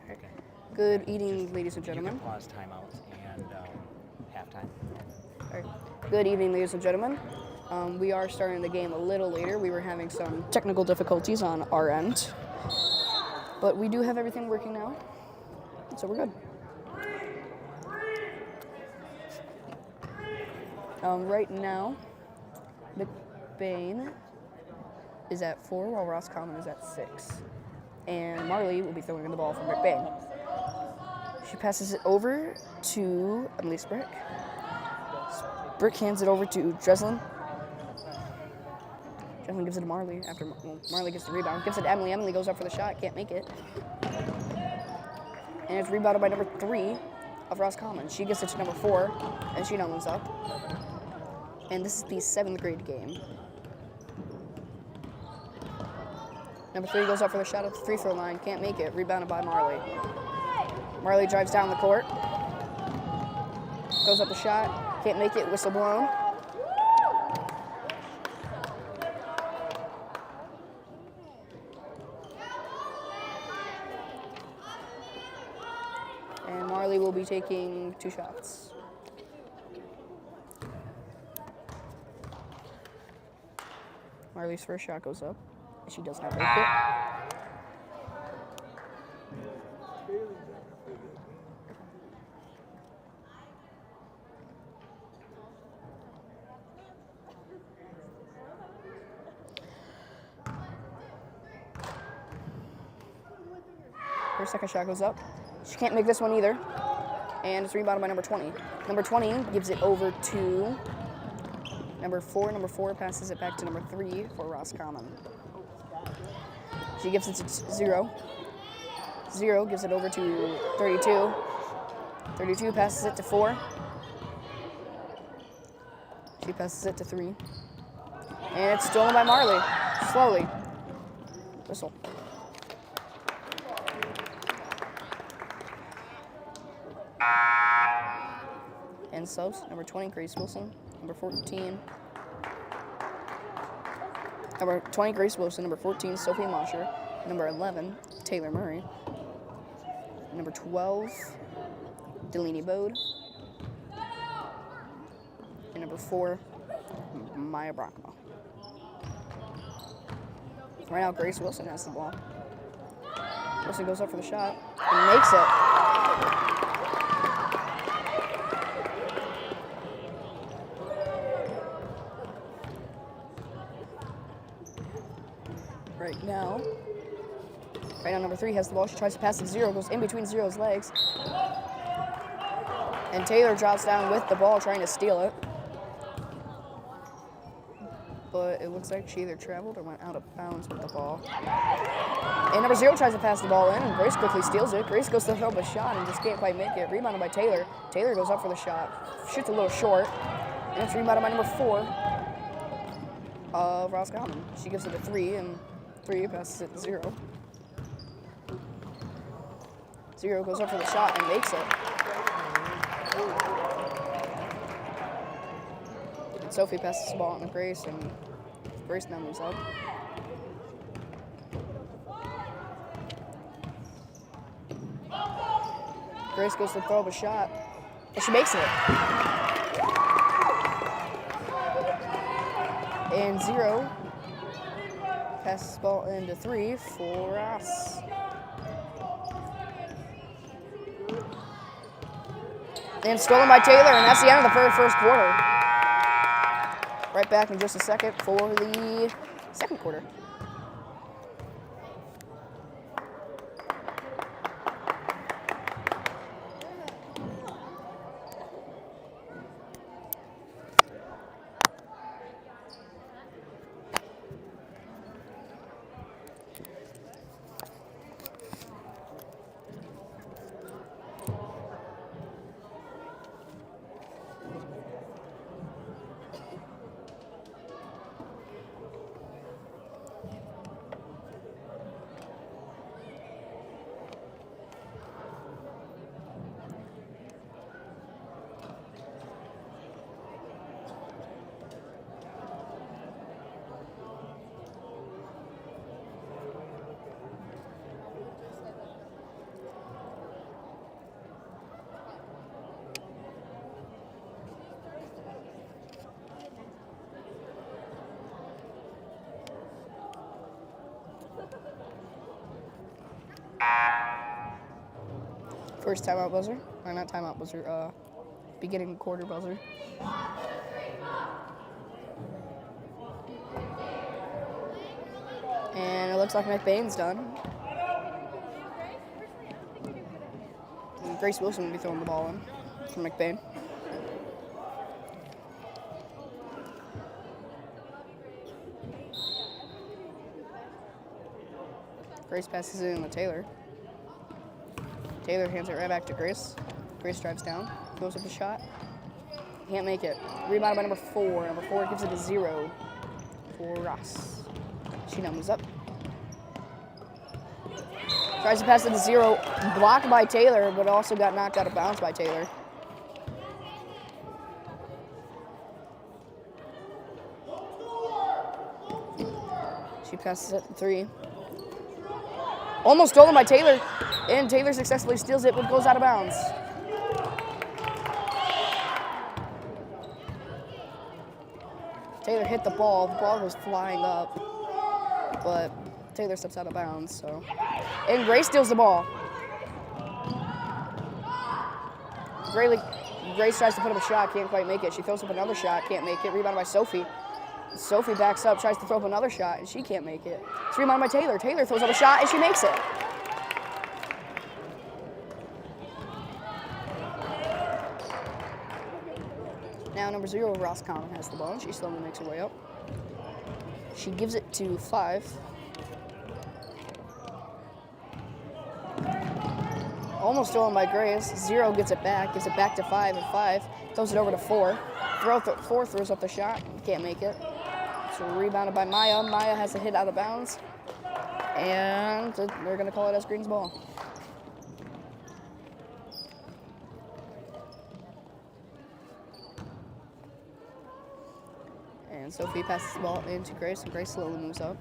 Okay. Good evening, ladies and You gentlemen. can pause timeouts and halftime. All right. Good evening, ladies and gentlemen. We are starting the game a little later. We were having some technical difficulties on our end, but we do have everything working now, so we're good. Right now, McBain is at 4, while Roscommon is at 6. And Marley will be throwing in the ball for McBain. She passes it over to Emily's Brick. Brick hands it over to Dreslin. Dreslin gives it to Marley after Marley gets the rebound. Gives it to Emily. Emily goes up for the shot, can't make it. And it's rebounded by number 3 of Roscommon. She gets it to number 4, and she numbers up. And this is the 7th grade game. Number 3 goes up for the shot at the free throw line, can't make it. Rebounded by Marley. Marley drives down the court. Goes up the shot, can't make it, whistle blown. And Marley will be taking 2 shots. Marley's first shot goes up, and she does not make it. Her second shot goes up. She can't make this one either. And it's rebounded by number 20. Number 20 gives it over to number 4. Number 4 passes it back to number 3 for Roscommon. She gives it to 0. 0 gives it over to 32. 32 passes it to 4. She passes it to 3. And it's stolen by Marley. Slowly. Whistle. And subs, number 20, Grace Wilson. Number 14. Number 20, Grace Wilson. Number 14, Sophie Mosher. Number 11, Taylor Murray. Number 12, Delaney Bode. And number 4, Maya Brockma. Right now, Grace Wilson has the ball. Wilson goes up for the shot and makes it. Right now, number 3 has the ball. She tries to pass it to 0, goes in between 0's legs. And Taylor drops down with the ball, trying to steal it. But it looks like she either traveled or went out of bounds with the ball. And number 0 tries to pass the ball in, and Grace quickly steals it. Grace goes to throw up a shot and just can't quite make it. Rebounded by Taylor. Taylor goes up for the shot. Shoots a little short. And it's rebounded by number 4 of Roscommon. She gives it a 3, and 3 passes it to 0. 0 goes up for the shot and makes it. And Sophie passes the ball on to Grace, and Grace now moves up. Grace goes to throw up a shot, and she makes it. And 0 passes the ball into 3 for us. And stolen by Taylor, and that's the end of the first quarter. Right back in just a second for the second quarter. First timeout buzzer. Or not timeout buzzer, beginning quarter buzzer. And it looks like McBain's done. And Grace Wilson will be throwing the ball in for McBain. Grace passes it in to Taylor. Taylor hands it right back to Grace. Grace drives down, goes up a shot. Can't make it. Rebounded by number 4. Number 4 gives it a 0 for Ross. She now moves up. Tries to pass it to 0. Blocked by Taylor, but also got knocked out of bounds by Taylor. She passes it to 3. Almost stolen by Taylor, and Taylor successfully steals it, but goes out of bounds. Taylor hit the ball goes flying up, but Taylor steps out of bounds, so. And Grace steals the ball. Grace tries to put up a shot, can't quite make it. She throws up another shot, can't make it. Rebounded by Sophie. Sophie backs up, tries to throw up another shot, and she can't make it. It's rebounded by Taylor. Taylor throws up a shot, and she makes it. Now number 0, Roscommon, has the ball, and she slowly makes her way up. She gives it to 5. Almost stolen by Grace. 0 gets it back, gives it back to 5, and 5 throws it over to 4. 4 throws up the shot, can't make it. So rebounded by Maya. Maya has a hit out of bounds, and they're going to call it as Green's ball. And Sophie passes the ball into Grace, and Grace slowly moves up.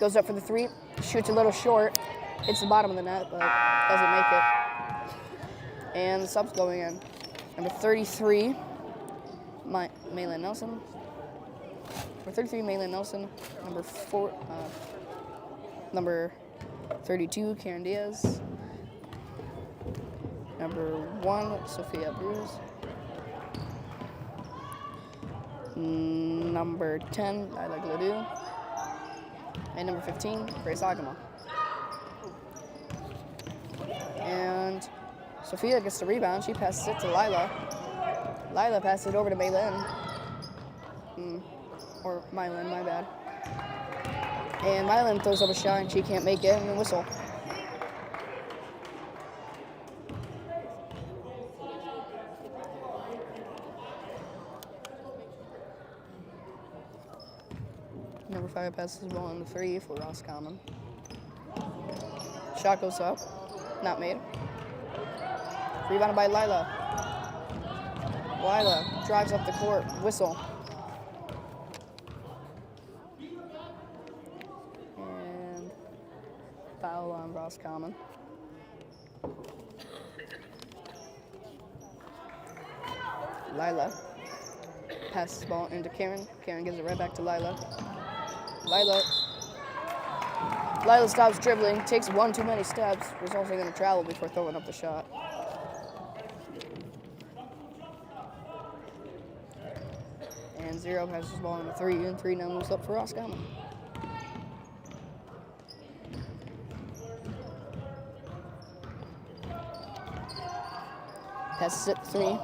Goes up for the 3, shoots a little short, hits the bottom of the net, but doesn't make it. And the sub's going in. Number 33, Maylin Nelson. Number 33, Maylin Nelson. Number 32, Karen Diaz. Number 1, Sophia Bruce. Number 10, Ida Gladu. And number 15, Grace Agama. And Sophia gets the rebound. She passes it to Lila. Lila passes it over to Maylin. Or Mylin, my bad. And Mylin throws up a shot, and she can't make it, and a whistle. Number 5 passes the ball on the 3 for Roscommon. Shot goes up. Not made. Rebounded by Lila. Lila drives up the court. Whistle. And foul on Roscommon. Lila passes the ball into Karen. Karen gives it right back to Lila. Lila stops dribbling, takes one too many steps, resulting in a travel before throwing up the shot. And 0 passes the ball into 3, and 3 now moves up for Roscommon. Passes it to 3.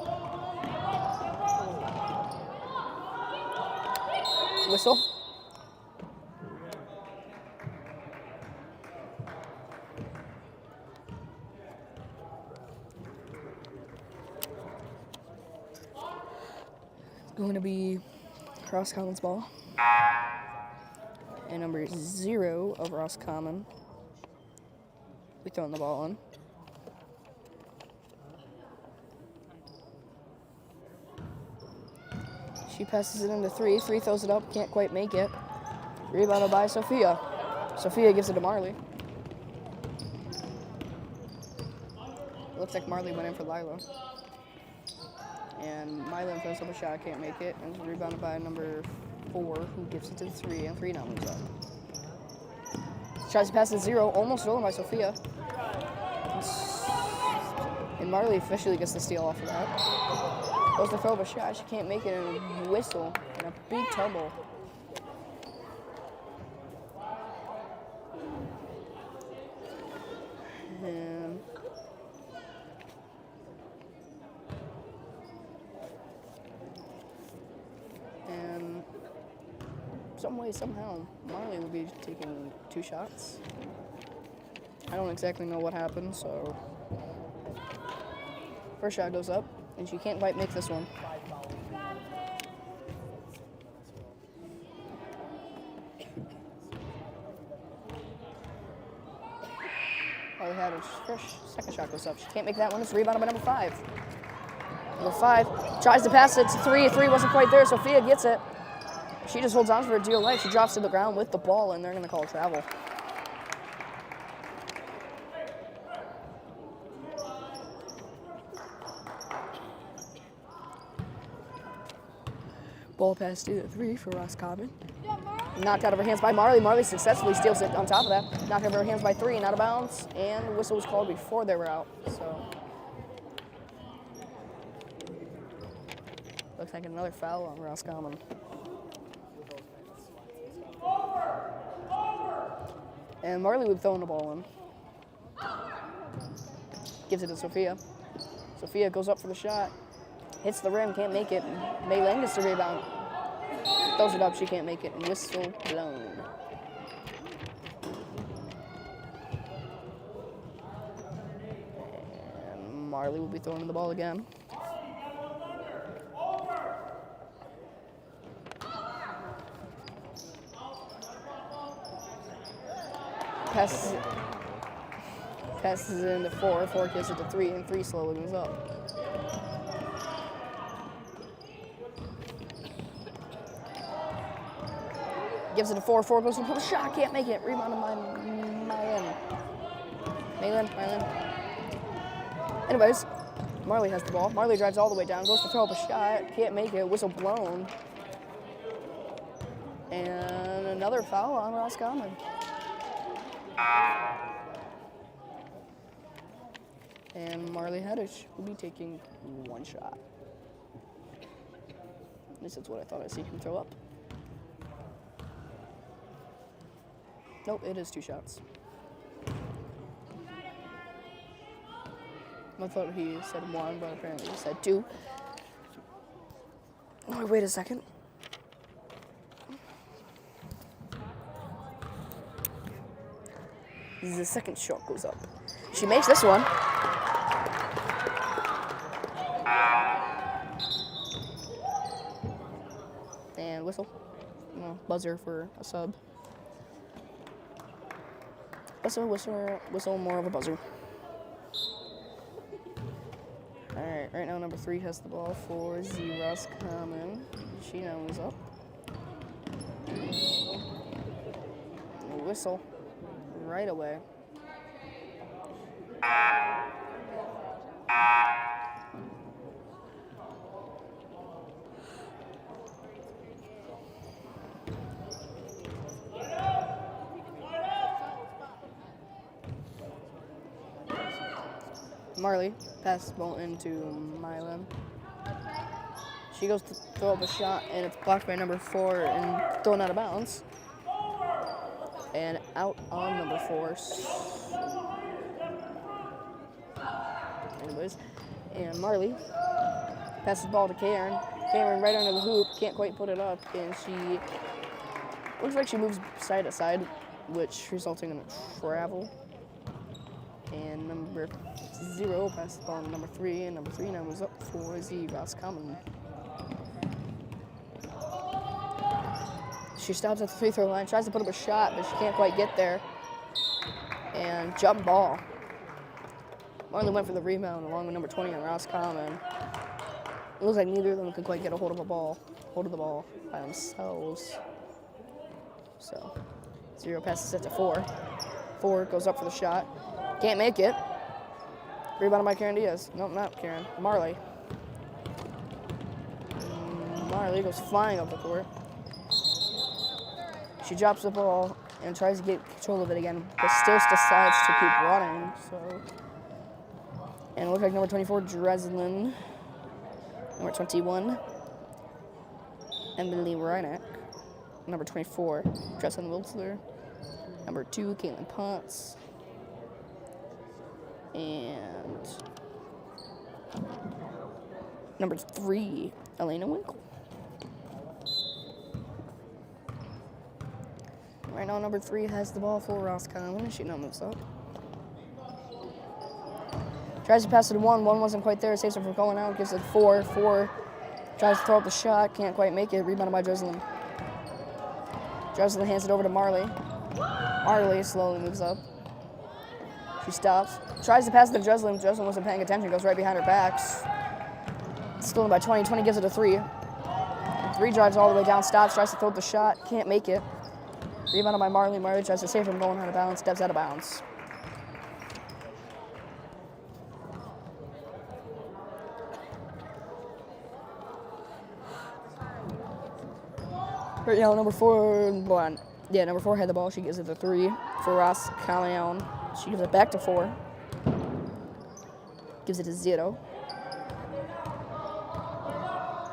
Whistle. Going to be Roscommon's ball. And number 0 of Roscommon. We throwing the ball in. She passes it into 3. 3 throws it up, can't quite make it. Rebounded by Sophia. Sophia gives it to Marley. Looks like Marley went in for Lila. And Mylin throws up a shot, can't make it, and is rebounded by number 4, who gives it to the 3, and 3 now moves up. Tries to pass to 0, almost stolen by Sophia. And Marley officially gets the steal off of that. Goes to throw up a shot. She can't make it, and a whistle and a big tumble. And some way, somehow, Marley will be taking 2 shots. I don't exactly know what happened, so first shot goes up, and she can't quite make this one. Marley had her first, second shot goes up. She can't make that one. It's rebounded by number 5. Number 5 tries to pass it to 3. 3 wasn't quite there. Sophia gets it. She just holds on for a dear life. She drops to the ground with the ball, and they're going to call travel. Ball pass to the 3 for Roscommon. Knocked out of her hands by Marley. Marley successfully steals it on top of that. Knocked out of her hands by 3 and out of bounds. And the whistle was called before they were out. So looks like another foul on Roscommon. And Marley would throw the ball in. Gives it to Sophia. Sophia goes up for the shot. Hits the rim, can't make it. Maylan gets the rebound. Throws it up, she can't make it. Whistle blown. And Marley will be throwing the ball again. Passes it into 4. 4 gives it to 3, and 3 slowly moves up. Gives it to 4. 4 goes to put a shot. Can't make it. Rebounded by Maylan. Anyways, Marley has the ball. Marley drives all the way down. Goes to throw up a shot. Can't make it. Whistle blown. And another foul on Roscommon. And Marley Heddish will be taking 1 shot. At least that's what I thought I'd see him throw up. Nope, it is 2 shots. I thought he said 1, but apparently he said 2. Oh, wait a second. The second shot goes up. She makes this one. And whistle. No, buzzer for a sub. Whistle, more of a buzzer. Alright, right now number 3 has the ball for Roscommon. She now moves up. Whistle right away. Marley passes the ball into Maylan. She goes to throw up a shot, and it's blocked by number 4 and thrown out of bounds. And out on number 4. Anyways, and Marley passes the ball to Karen. Karen right under the hoop, can't quite put it up, and she looks like she moves side to side, which resulting in a travel. And number 0 passes the ball to number 3, and number 3 now moves up for Roscommon. She stops at the free throw line, tries to put up a shot, but she can't quite get there. And jump ball. Marley went for the rebound along with number 20 on Roscommon. It looks like neither of them could quite get a hold of the ball by themselves. So 0 passes it to 4. 4 goes up for the shot. Can't make it. Rebounded by Karen Diaz. Nope, not Karen. Marley. Marley goes flying up the court. She drops the ball and tries to get control of it again, but still decides to keep running. So And it looks like number 24, Dreslin. Number 21, Emily Reineck. Number 24, Dreslin Wiltzler. Number 2, Caitlin Potts. And number 3, Elena Winkle. Right now, number 3 has the ball for Roscommon. She now moves up. Tries to pass it to 1. 1 wasn't quite there. Saves her from going out. Gives it 4. 4 tries to throw up the shot. Can't quite make it. Rebounded by Dreslin. Dreslin hands it over to Marley. Marley slowly moves up. She stops. Tries to pass it to Dreslin. Dreslin wasn't paying attention. Goes right behind her back. Stolen by 20. 20 gives it a 3. 3 drives all the way down. Stops. Tries to throw up the shot. Can't make it. Rebounded by Marley. Marley tries to save from going out of bounds. Steps out of bounds. Right now, number 4 had the ball. She gives it a 3 for Roscommon. She gives it back to 4. Gives it a 0.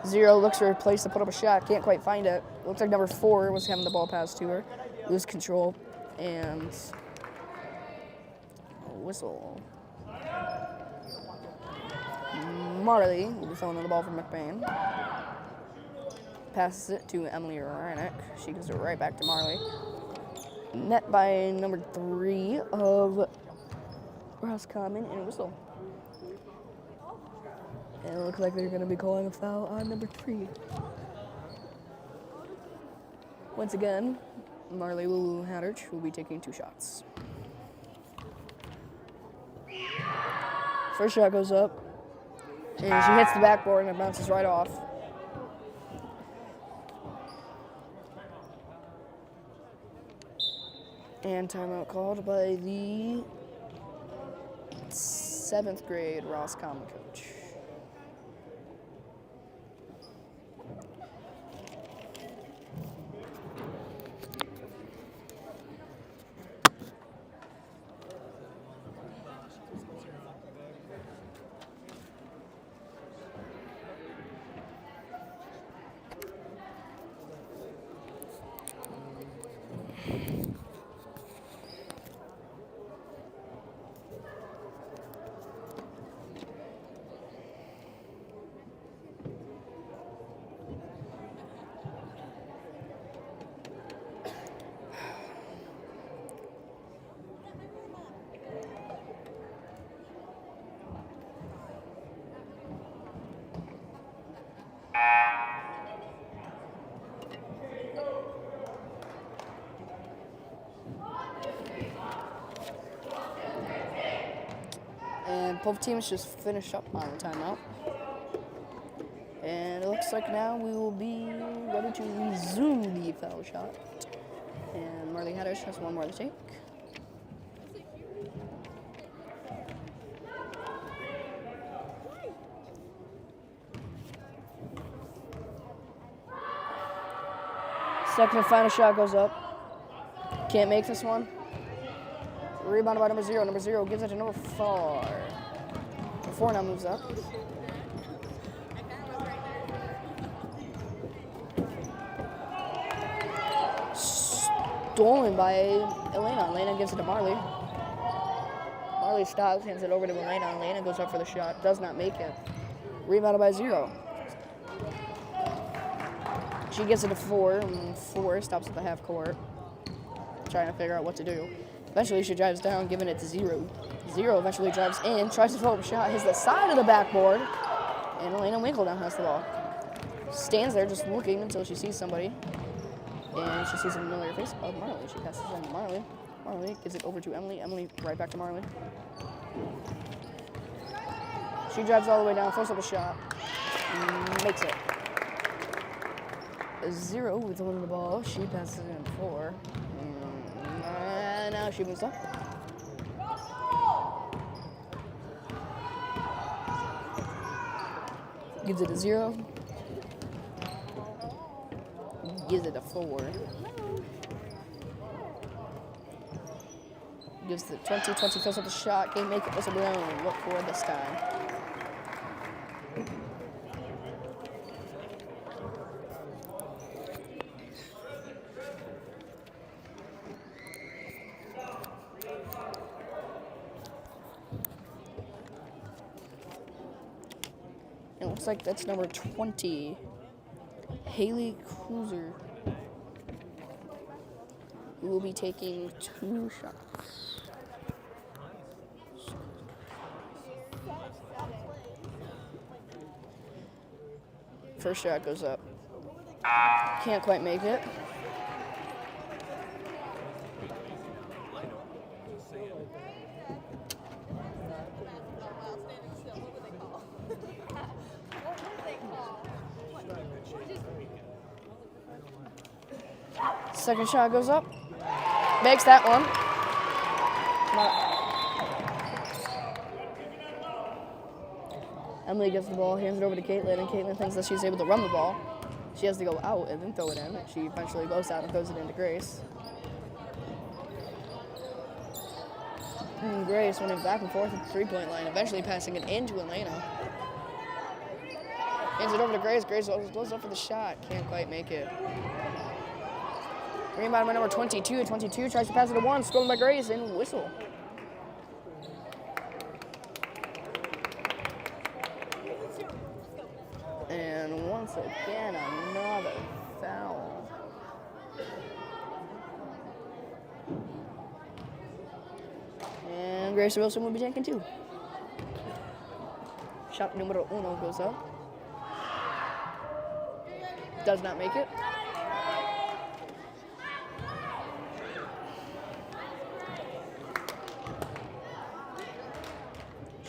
0 looks for a place to put up a shot. Can't quite find it. Looks like number 4 was having the ball passed to her. Lose control. And a whistle. Marley will be throwing the ball from McBain. Passes it to Emily Reineck. She gives it right back to Marley. Net by number 3 of Roscommon and a whistle. And it looks like they're going to be calling a foul on number 3. Once again, Marley Hatterch will be taking 2 shots. First shot goes up, and she hits the backboard and it bounces right off. And timeout called by the 7th grade Roscommon coach. And both teams just finished up on the timeout. And it looks like now we will be ready to resume the foul shot. And Marley Hatterch has one more to take. Second and final shot goes up. Can't make this one. Rebounded by number 0. Number 0 gives it to number 4. Number 4 now moves up. Stolen by Elena. Elena gives it to Marley. Marley stops, hands it over to Elena. Elena goes up for the shot. Does not make it. Rebounded by 0. She gets it to 4. And 4 stops at the half court. Trying to figure out what to do. Eventually, she drives down, giving it to 0. 0 eventually drives in, tries to throw up a shot, hits the side of the backboard, and Elena Winkle now has the ball. Stands there just looking until she sees somebody, and she sees a familiar face of Marley. She passes it to Marley. Marley gives it over to Emily. Emily right back to Marley. She drives all the way down, throws up a shot, makes it. 0 with holding the ball. She passes it in 4. And now she moves up. Gives it a 0. Gives it a 4. gives the 20, fills up the shot, can't make it, whistle blown. Look for this time. It looks like that's number 20, Haley Cruiser, who will be taking 2 shots. First shot goes up. Can't quite make it. Second shot goes up. Makes that one. Emily gets the ball, hands it over to Caitlin, and Caitlin thinks that she's able to run the ball. She has to go out and then throw it in. She eventually goes out and throws it into Grace. And Grace running back and forth at the three-point line, eventually passing it into Elena. Hands it over to Grace. Grace goes up for the shot. Can't quite make it. Rebound by number 22. 22 tries to pass it to 1. Stolen by Grace and whistle. And once again, another foul. And Grace Wilson will be taking 2. Shot numero 1 goes up. Does not make it.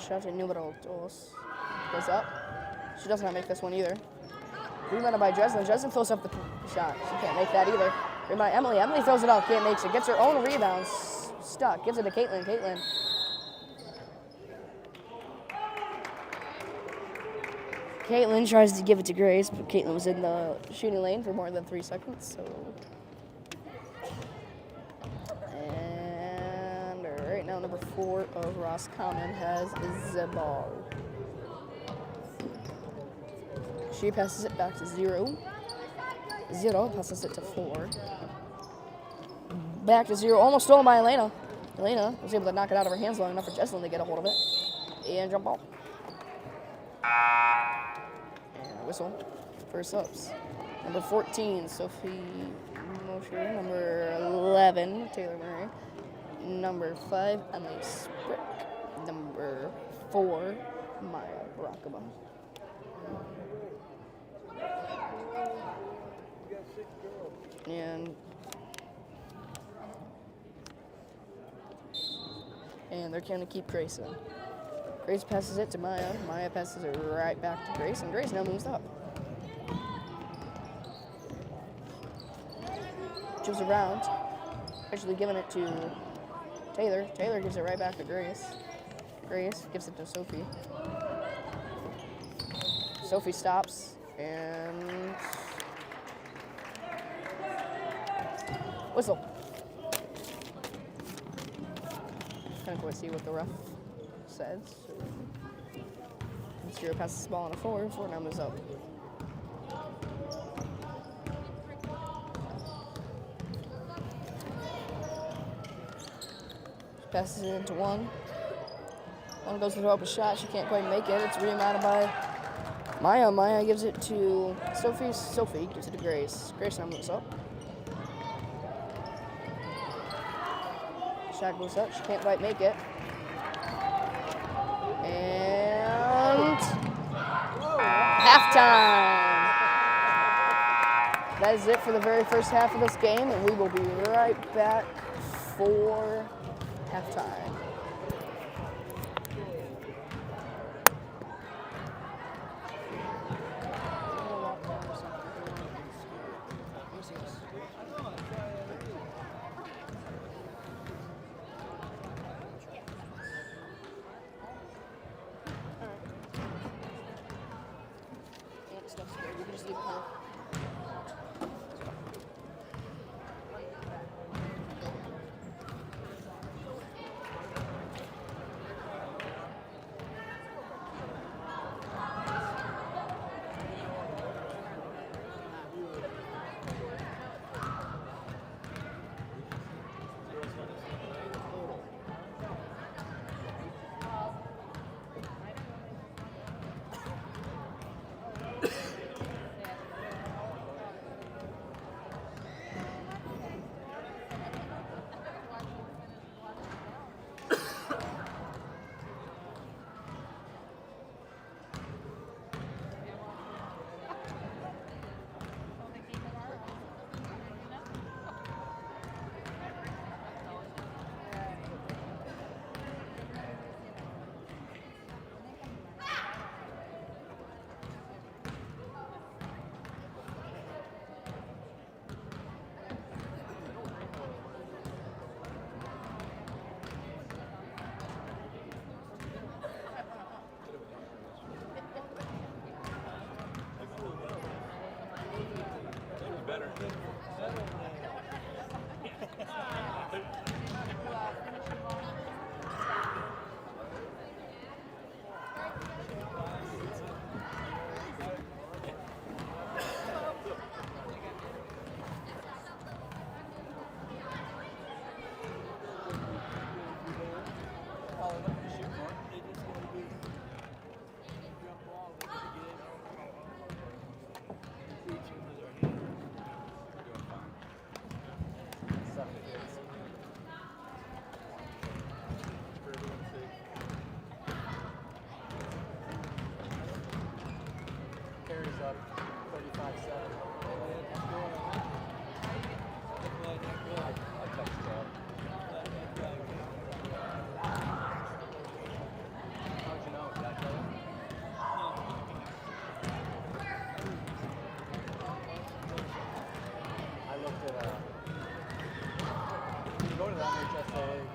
Shot numero 2 goes up. She does not make this one either. Rebounded by Dreslin. Dreslin fills up the shot. She can't make that either. Rebound by Emily. Emily throws it up. Can't make it. Gets her own rebound. Stuck. Gives it to Caitlin. Caitlin. Caitlin tries to give it to Grace, but Caitlin was in the shooting lane for more than 3 seconds, so. And right now, number 4 of Roscommon has the ball. She passes it back to 0. 0 passes it to 4. Back to 0. Almost stolen by Elena. Elena was able to knock it out of her hands long enough for Jesselyn to get a hold of it. And jump ball. And a whistle for subs. Number 14, Sophie Mosher. Number 11, Taylor Murray. Number 5, Emily Sprick. Number 4, Maya Roscommon. And they're going to keep Grace in. Grace passes it to Maya. Maya passes it right back to Grace, and Grace now moves up. Moves around, actually giving it to Taylor. Taylor gives it right back to Grace. Grace gives it to Sophie. Sophie stops, and whistle. Kind of want to see what the ref says. So, 0 passes the ball on a 4. 4 now moves up. Passes it into 1. 1 goes to throw up a shot. She can't quite make it. It's rebounded by Maya. Maya gives it to Sophie. Sophie gives it to Grace. Grace now moves up. Shot goes up. She can't quite make it. And halftime. That is it for the very first half of this game, and we will be right back for halftime.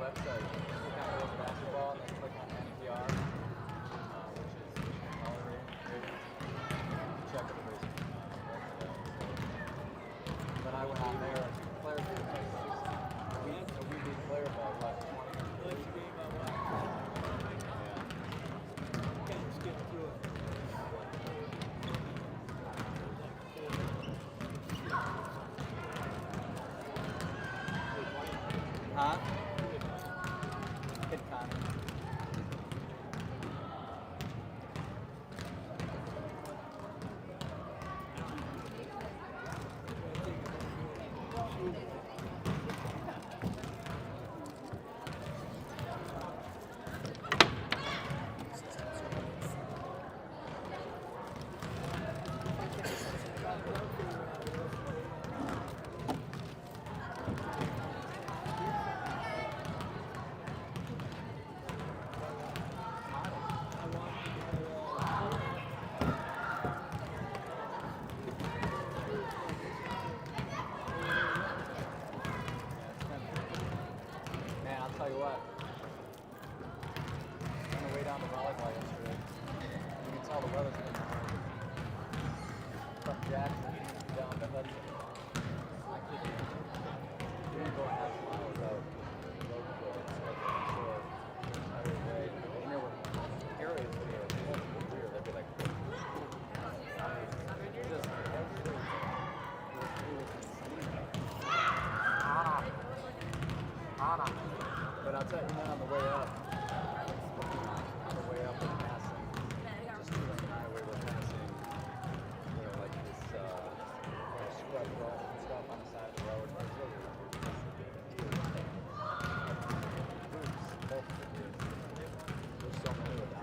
website. Click on girls basketball and then click on NPR, which is all rating. Check it first. But I went on there. Players were like 60. A weekly player by like 20. Huh? Kid Connor. Man, I'll tell you what. On the way down to volleyball yesterday, you can tell the weather's been hard. From Jackson down to Hudson. I kid you. We didn't go a half mile without road clothes. For the entire day. And there were areas where they were multiple beer. They'd be like, just everything. It was insane. But I'll tell you, man, on the way up, we're passing, just 2 lane highway, we're passing, like this, scrub grass and stuff on the side of the road. It's really there's so many of them.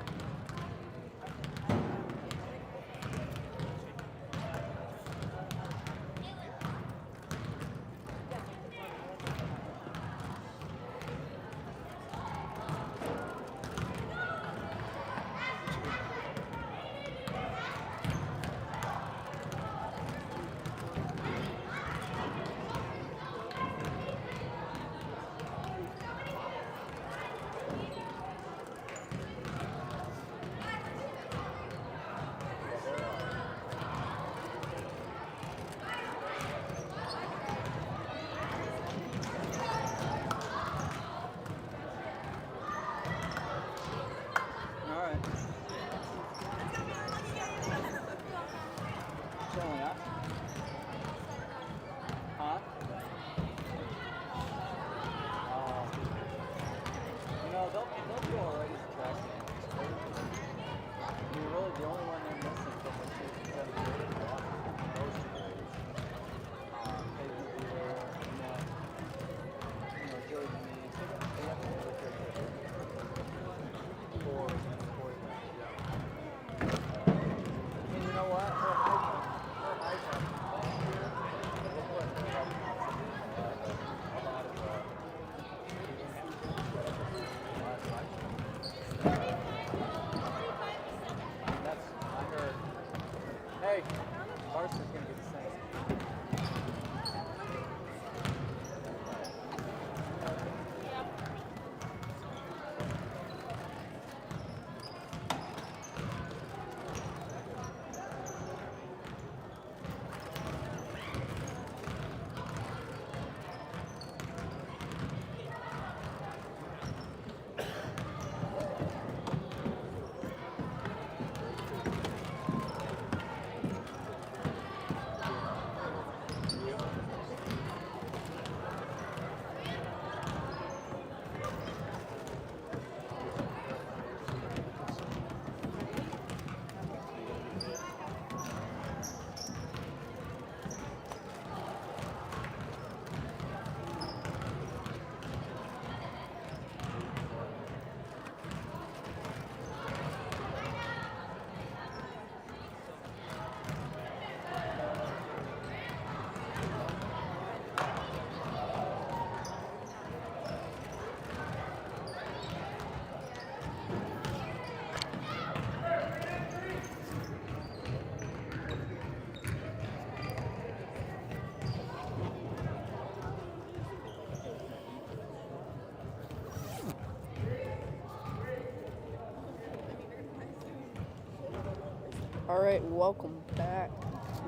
All right, welcome back.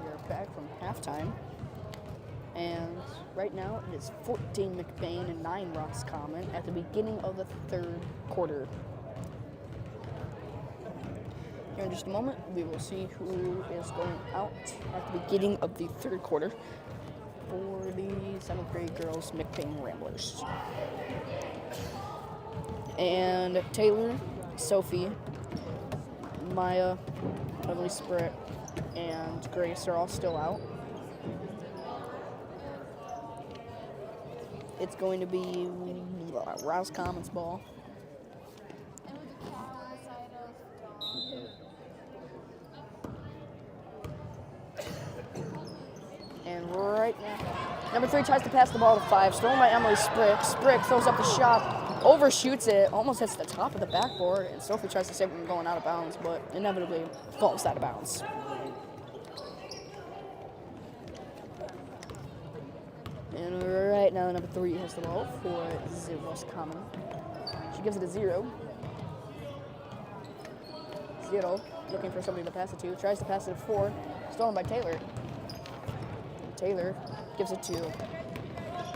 We are back from halftime. And right now it is 14 McBain and 9 Roscommon at the beginning of the third quarter. Here in just a moment, we will see who is going out at the beginning of the third quarter for the 7th grade girls McBain Ramblers. And Taylor, Sophie, Maya, Emily Spirit, and Grace are all still out. It's going to be Roscommon's ball. And right now, number 3 tries to pass the ball to 5, stolen by Emily Sprick. Sprick throws up the shot, overshoots it, almost hits the top of the backboard, and Sophie tries to save it from going out of bounds, but inevitably falls out of bounds. And right now, number 3 has the ball for Roscommon. She gives it a 0. 0, looking for somebody to pass it to. Tries to pass it to 4, stolen by Taylor. Taylor gives it to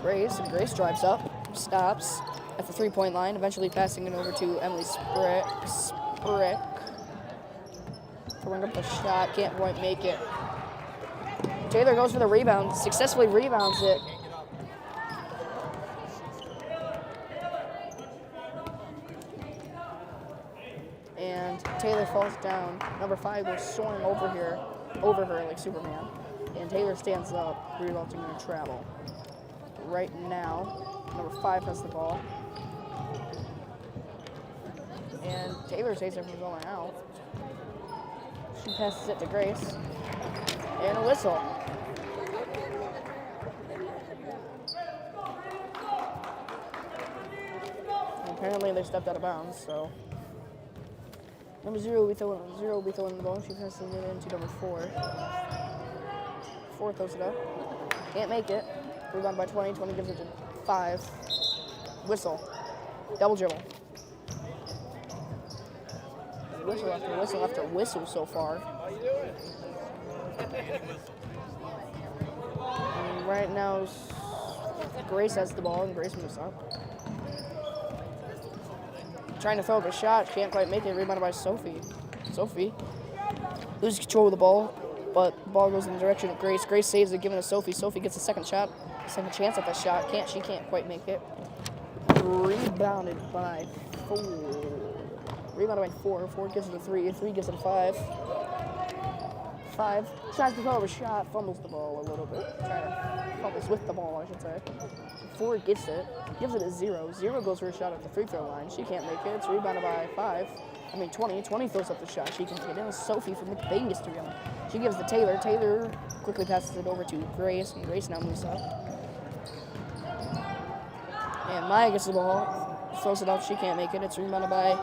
Grace, and Grace drives up, stops at the 3-point line, eventually passing it over to Emily Sprick. Throwing up the shot, can't quite make it. Taylor goes for the rebound, successfully rebounds it. And Taylor falls down. Number 5 goes soaring over her like Superman. And Taylor stands up, resulting in a travel. Right now, number 5 has the ball. And Taylor saves it from going out. She passes it to Grace. And a whistle. And apparently they stepped out of bounds, so. Number 0 will be throwing the ball. She passes it into number 4. 4 throws it up. Can't make it. Rebound by 20. 20 gives it to 5. Whistle. Double dribble. Whistle after whistle after whistle so far. And right now, Grace has the ball, and Grace moves up. Trying to throw up a shot. Can't quite make it. Rebounded by Sophie. Sophie loses control of the ball. But the ball goes in the direction of Grace. Grace saves it, giving it to Sophie. Sophie gets a second chance at that shot. She can't quite make it. Rebounded by 4. Rebounded by 4. 4 gives it a 3. 3 gives it a 5. 5 tries to throw up a shot, fumbles the ball a little bit. Fumbles with the ball, I should say. 4 gets it, gives it a 0. 0 goes for a shot at the free throw line. She can't make it. It's rebounded by 20. 20 throws up the shot. She can get it. Sophie from McBain gets to rebound. She gives to Taylor. Taylor quickly passes it over to Grace, and Grace now moves up. And Maya gets the ball, throws it up. She can't make it. It's rebounded by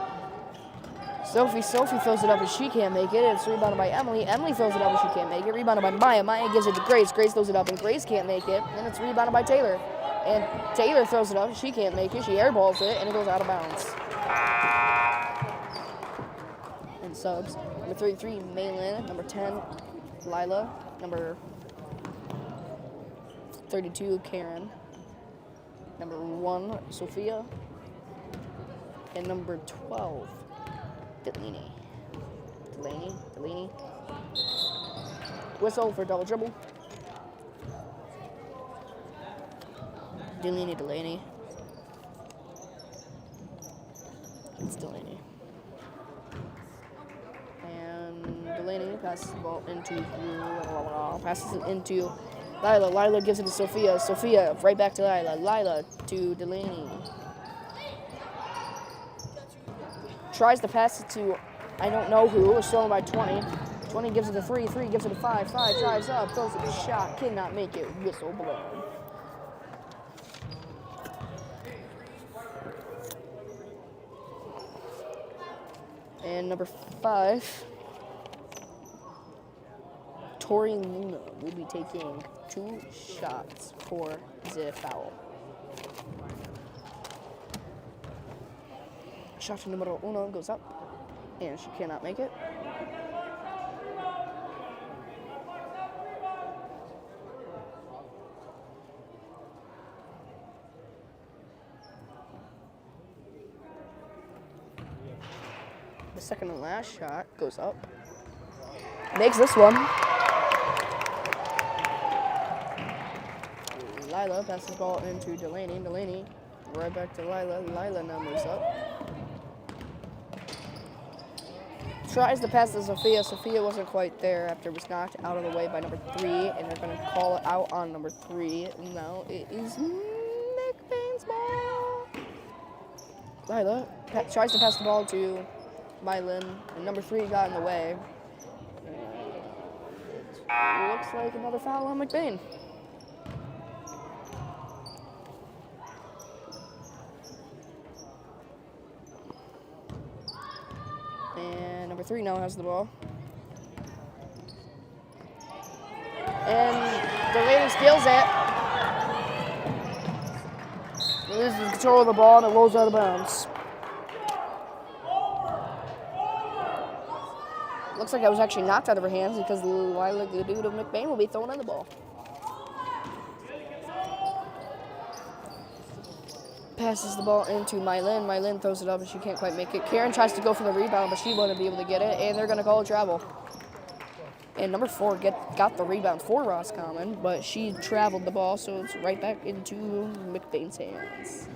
Sophie. Sophie throws it up, and she can't make it. It's rebounded by Emily. Emily throws it up, and she can't make it. Rebounded by Maya. Maya gives it to Grace. Grace throws it up, and Grace can't make it. And it's rebounded by Taylor. And Taylor throws it up, and she can't make it. She airballs it, and it goes out of bounds. And subs. Number 33, Maylin. Number 10, Lila. Number 32, Karen. Number 1, Sophia. And number 12, Delaney. Whistle for double dribble. Delaney. It's Delaney. And Delaney passes the ball into Lila. Lila gives it to Sophia. Sophia right back to Lila. Lila to Delaney. Tries to pass it to I don't know who. It's stolen by 20. 20 gives it to 3. 3 gives it to 5. 5 drives up, throws it a shot, cannot make it. Whistle blown. And number 5, Tori Luna will be taking 2 shots for the foul. Shot to numero 1 goes up, and she cannot make it. The second and last shot goes up. Makes this one. Lila passes the ball into Delaney. Delaney right back to Lila. Lila now moves up. Tries to pass to Sophia. Sophia wasn't quite there after it was knocked out of the way by number 3, and they're going to call it out on number 3. And now it is McBain's ball. Lila tries to pass the ball to Mylan, and number 3 got in the way. It looks like another foul on McBain. And number 3 now has the ball. And Delaney steals it. Loses control of the ball and it rolls out of bounds. Looks like it was actually knocked out of her hands because the dude of McBain will be throwing in the ball. Passes the ball into Mylan. Mylan throws it up and she can't quite make it. Karen tries to go for the rebound, but she wouldn't be able to get it, and they're going to call a travel. And number 4 got the rebound for Roscommon, but she traveled the ball, so it's right back into McBain's hands.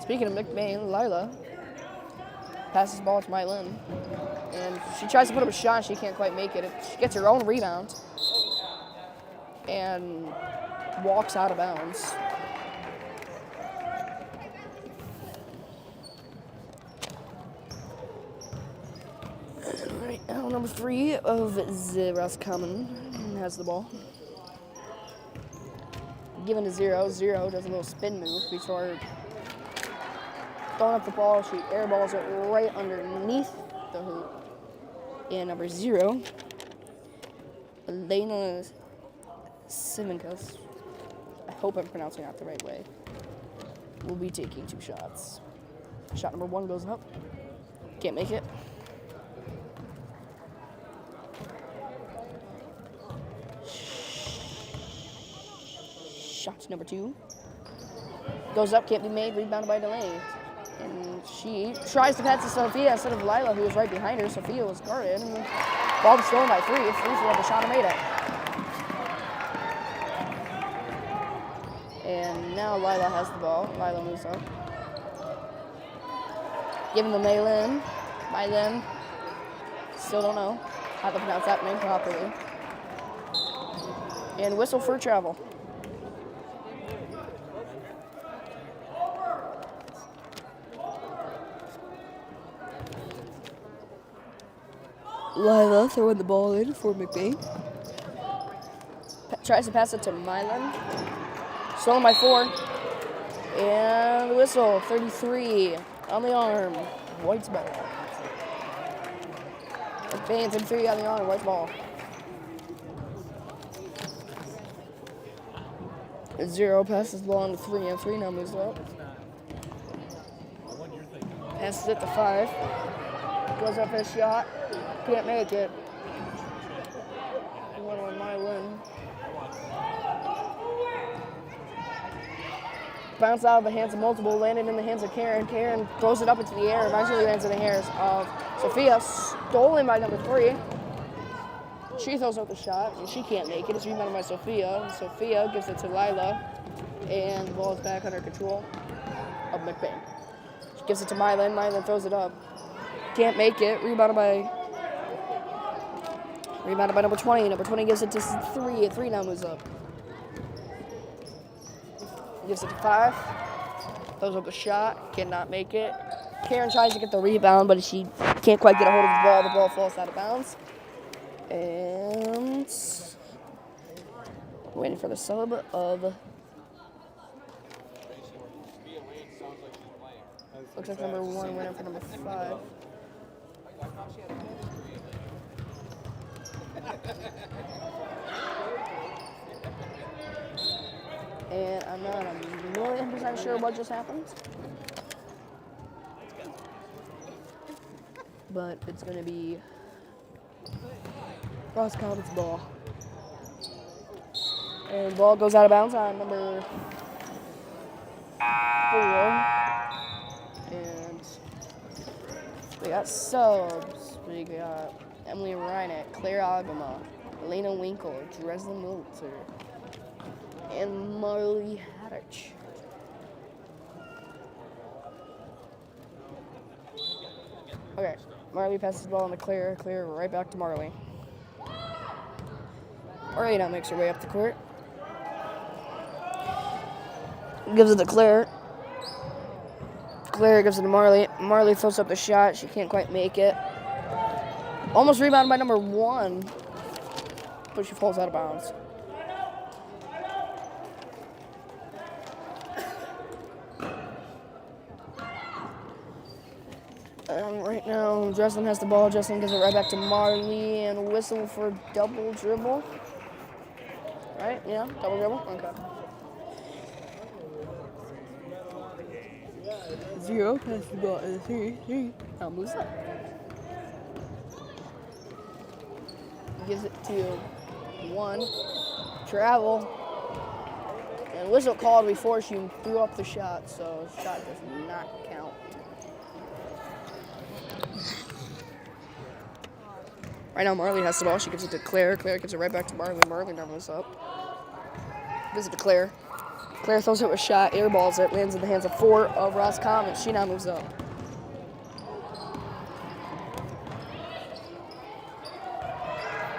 Speaking of McBain, Lila passes the ball to Mylan, and she tries to put up a shot, and she can't quite make it. She gets her own rebound and walks out of bounds. Right now, number 3 of Roscommon has the ball. Given to Zero. Zero does a little spin move before throwing up the ball. She airballs it right underneath the hoop. And number 0, Elena Simonkas, I hope I'm pronouncing that the right way, will be taking 2 shots. Shot number 1 goes up. Can't make it. Shot number 2 goes up, can't be made, rebounded by Delaney. And she tries to pass to Sophia instead of Lila, who was right behind her. Sophia was guarded, and the ball was thrown by 3. 3 threw up a shot and made it. And now Lila has the ball. Lila moves up. Giving the Mylan. Mylan. Still don't know how to pronounce that name properly. And whistle for travel. Lila throwing the ball in for McBain. Tries to pass it to Mylan. Stolen by 4. And the whistle, 33 on the arm. White's ball. McBain, 33 on the arm, White's ball. 0 passes the ball on to 3, and 3 now moves up. Passes it to 5. Goes up his shot. Can't make it. One on Mylan. Bounced out of the hands of multiple, landed in the hands of Karen. Karen throws it up into the air, eventually lands in the hands of Sophia. Stolen by number 3. She throws out the shot, and she can't make it. It's rebounded by Sophia. And Sophia gives it to Lila, and the ball is back under control of McBain. She gives it to Mylan. Mylan throws it up. Can't make it. Rebounded by number 20. Number 20 gives it to 3, and 3 now moves up. Gives it to 5. Throws up a shot. Cannot make it. Karen tries to get the rebound, but she can't quite get a hold of the ball. The ball falls out of bounds. And waiting for the sub of. Looks like number 1 went in for number 5. And I'm not a million% sure what just happened. But it's going to be Roscommon's ball. And the ball goes out of bounds on number 4. We got subs. We got Emily Reinert, Claire Agama, Elena Winkle, Dresden Milter, and Marley Haddich. Okay, Marley passes the ball on to Claire. Claire right back to Marley. Marley now makes her way up the court. Gives it to Claire. Claire gives it to Marley. Marley throws up the shot. She can't quite make it. Almost rebounded by number 1, but she falls out of bounds. Right now, Dresden has the ball. Dresden gives it right back to Marley and whistle for double dribble. Right? Yeah, double dribble? Okay. 0 passes the ball to 3. Now moves up. Gives it to 1. Travel. And whistle called before she threw up the shot, so the shot does not count. Right now, Marley has the ball. She gives it to Claire. Claire gives it right back to Marley. Marley now moves up. Gives it to Claire. Claire throws up a shot, airballs it, lands in the hands of 4 of Roscommon. She now moves up.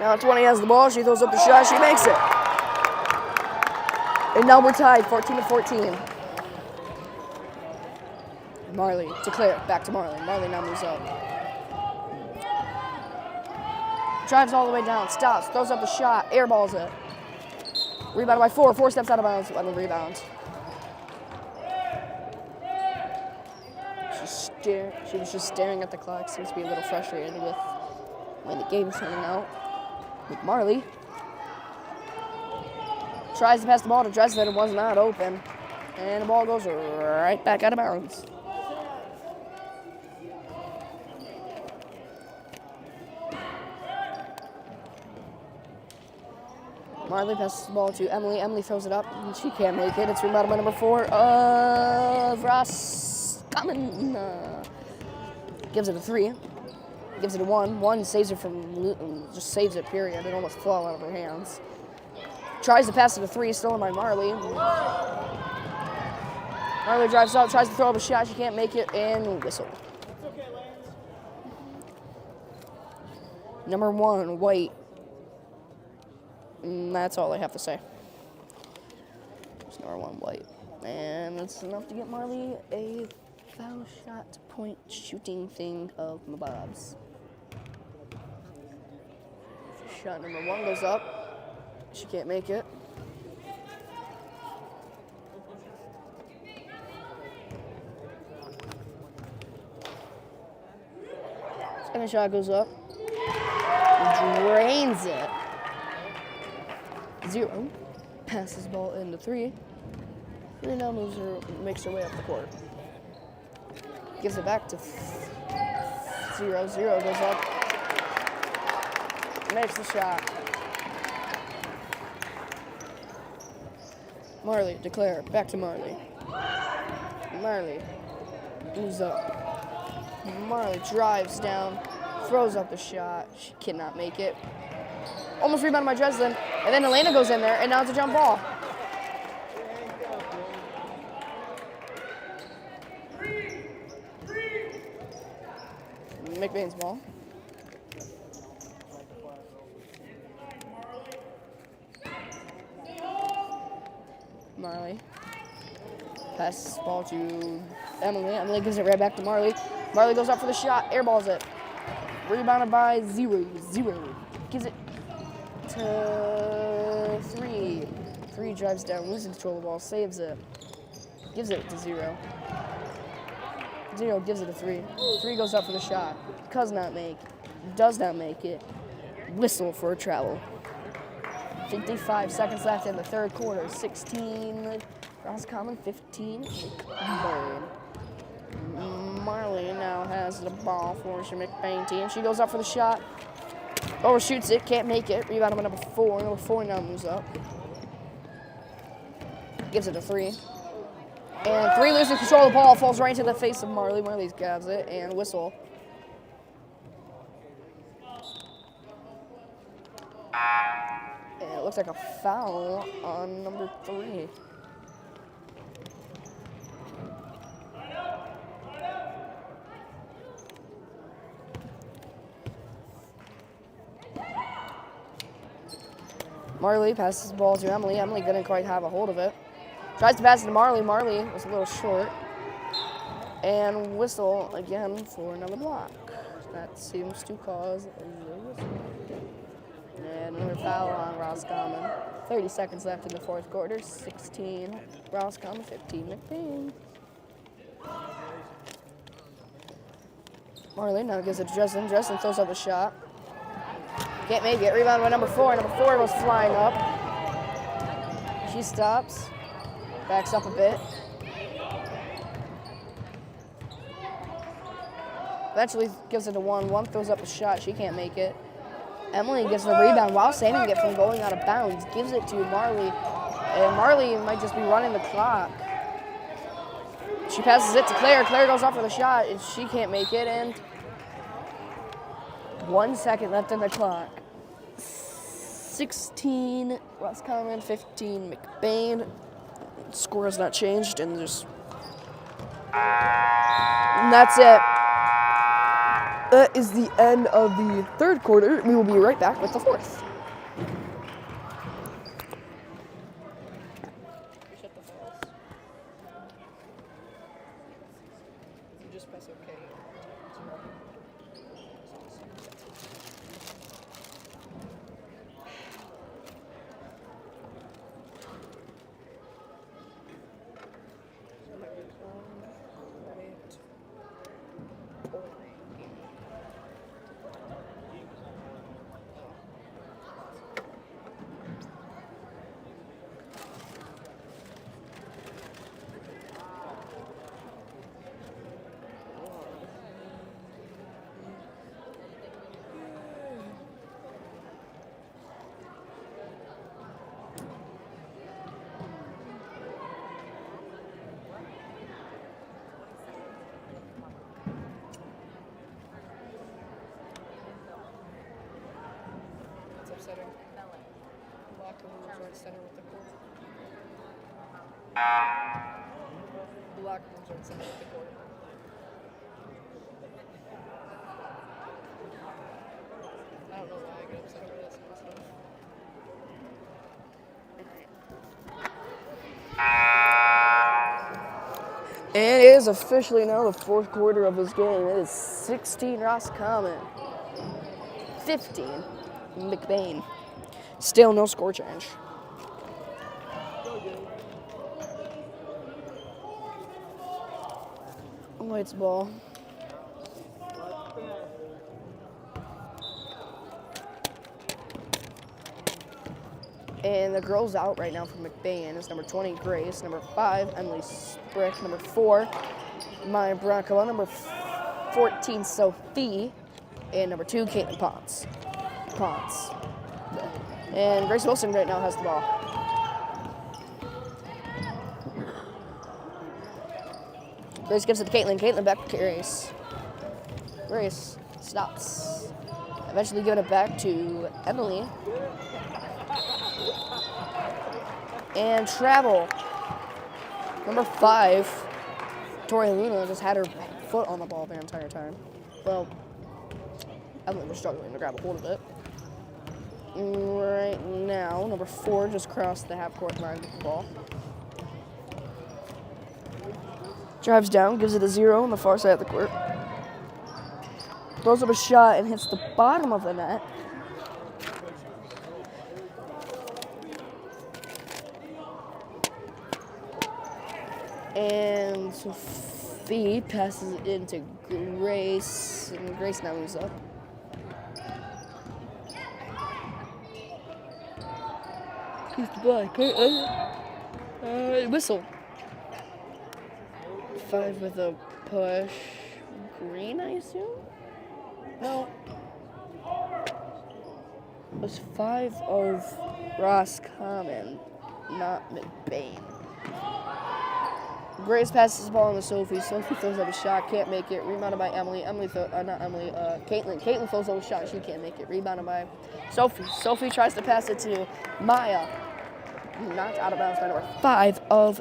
Now 20 has the ball. She throws up the shot. She makes it. And now we're tied, 14-14. Marley to Claire. Back to Marley. Marley now moves up. Drives all the way down. Stops. Throws up the shot. Airballs it. Rebounded by 4. 4 steps out of bounds on the rebound. She was just staring at the clock. Seems to be a little frustrated with when the game's turning out. With Marley. Tries to pass the ball to Dresden. It was not open. And the ball goes right back out of bounds. Marley passes the ball to Emily. Emily throws it up, and she can't make it. It's rebounded by number 4 of Roscommon. Gives it a 3. Gives it a 1. 1 saves it from, just saves it, period. It almost fell out of her hands. Tries to pass it to 3, stolen by Marley. Marley drives up, tries to throw up a shot. She can't make it, and whistle. Number 1, White. And that's all I have to say. It's number 1, White. And that's enough to get Marley a foul shot point shooting thing of Mabobs. Shot number 1 goes up. She can't make it. Second shot goes up. Drains it. 0. Passes the ball into 3. 3 now makes her way up the court. Gives it back to 0. 0 goes up. Makes the shot. Marley to Claire. Back to Marley. Marley moves up. Marley drives down. Throws up the shot. She cannot make it. Almost rebounded by Dresden. And then Elena goes in there, and now it's a jump ball. McBain's ball. Marley. Passes the ball to Emily. Emily gives it right back to Marley. Marley goes up for the shot, airballs it. Rebounded by 0. 0. Gives it to 3. 3 drives down, loses control of the ball, saves it. Gives it to 0. 0 gives it a 3. 3 goes up for the shot. Does not make it. Whistle for a travel. 55 seconds left in the third quarter. 16 Roscommon, 15 Burn. Marley now has the ball for the McBain team. She goes up for the shot. Overshoots it, can't make it. Rebound by number 4. Number 4 now moves up. Gives it a 3. And 3 loses control of the ball, falls right into the face of Marley. Marley grabs it and whistle. looks like a foul on number 3. Marley passes the ball to Emily. Emily couldn't quite have a hold of it. Tries to pass it to Marley. Marley was a little short. And whistle again for another block. That seems to cause a whistle. And another foul on Roscommon. 30 seconds left in the fourth quarter. 16 Roscommon, 15 McBain. Marley now gives it to Justin. Justin throws up a shot. Can't make it. Rebound by number 4. Number 4 goes flying up. She stops. Backs up a bit. Eventually gives it to 1. 1 throws up a shot. She can't make it. Emily gets the rebound while saving it from going out of bounds. Gives it to Marley. And Marley might just be running the clock. She passes it to Claire. Claire goes up for the shot, and she can't make it. And 1 second left in the clock. 16 Roscommon, 15 McBain. Score has not changed, and that's it. That is the end of the third quarter. We will be right back with the fourth. Upsetting. Locker rooms aren't center with the court. The locker rooms aren't center with the court. I don't know why I get upset over this kind of stuff. And it is officially now the fourth quarter of this game. It is 16 Roscommon, 15 McBain. Still no score change. White's ball. And the girls out right now from McBain is number 20, Grace. Number 5, Emily Sprick. Number 4, Maya Bronco. Number 14, Sophie. And number 2, Caitlin Potts. And Grace Wilson right now has the ball. Grace gives it to Caitlin. Caitlin back to Grace. Grace stops. Eventually giving it back to Emily. And travel. Number 5, Tori Luna just had her foot on the ball the entire time. Well, Emily was struggling to grab a hold of it. Right now, number 4 just crossed the half-court line with the ball. Drives down, gives it a 0 on the far side of the court. Throws up a shot and hits the bottom of the net. And Sophie passes it into Grace, and Grace now moves up. He's the black. Whistle. 5 with a push. Green, I assume? No. It was 5 of Roscommon, not McBain. Grace passes the ball on to Sophie. Sophie throws up a shot, can't make it. Rebounded by Emily. Caitlin. Caitlin throws up a shot, she can't make it. Rebounded by Sophie. Sophie tries to pass it to Maya. Knocked out of bounds by number 5 of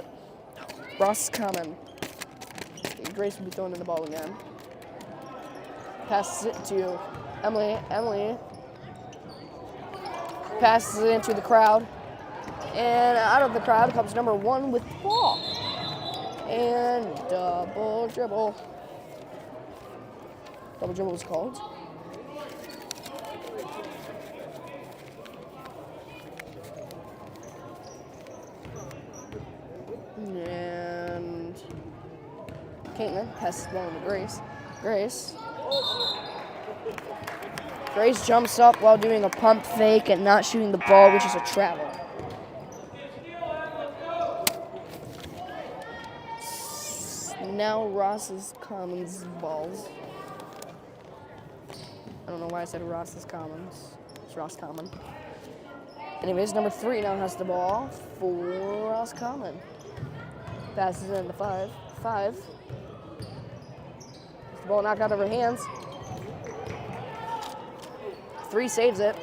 Roscommon. Grace will be throwing in the ball again. Passes it to Emily. Emily passes it into the crowd. And out of the crowd comes number 1 with the ball. And double dribble. Double dribble was called. And Caitlin passes the ball to Grace. Grace jumps up while doing a pump fake and not shooting the ball, which is a travel. Now Ross's Commons balls. I don't know why I said Ross's Commons. It's Roscommon. Anyways, number 3 now has the ball for Roscommon. Passes it into 5. The ball knocked out of her hands. 3 saves it.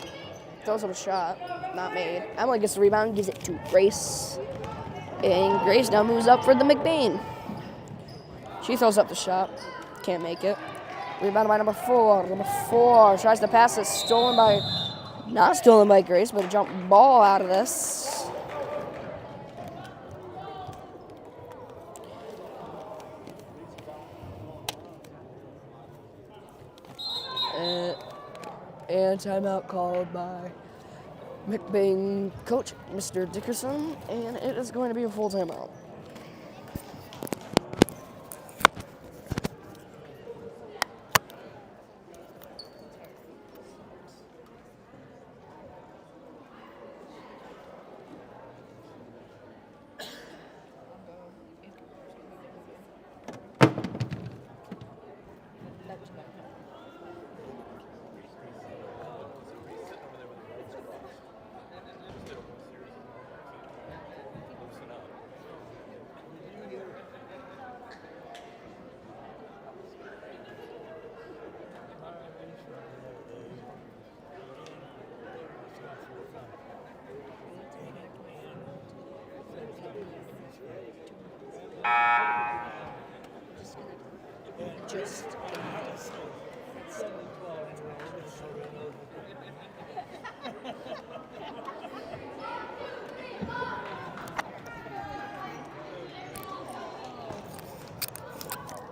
Throws up a shot. Not made. Emily gets the rebound, gives it to Grace. And Grace now moves up for the McBain. She throws up the shot. Can't make it. Rebounded by number 4. Number 4 tries to pass it. Not stolen by Grace, but a jump ball out of this. And timeout called by McBain coach, Mr. Dickerson, and it is going to be a full timeout.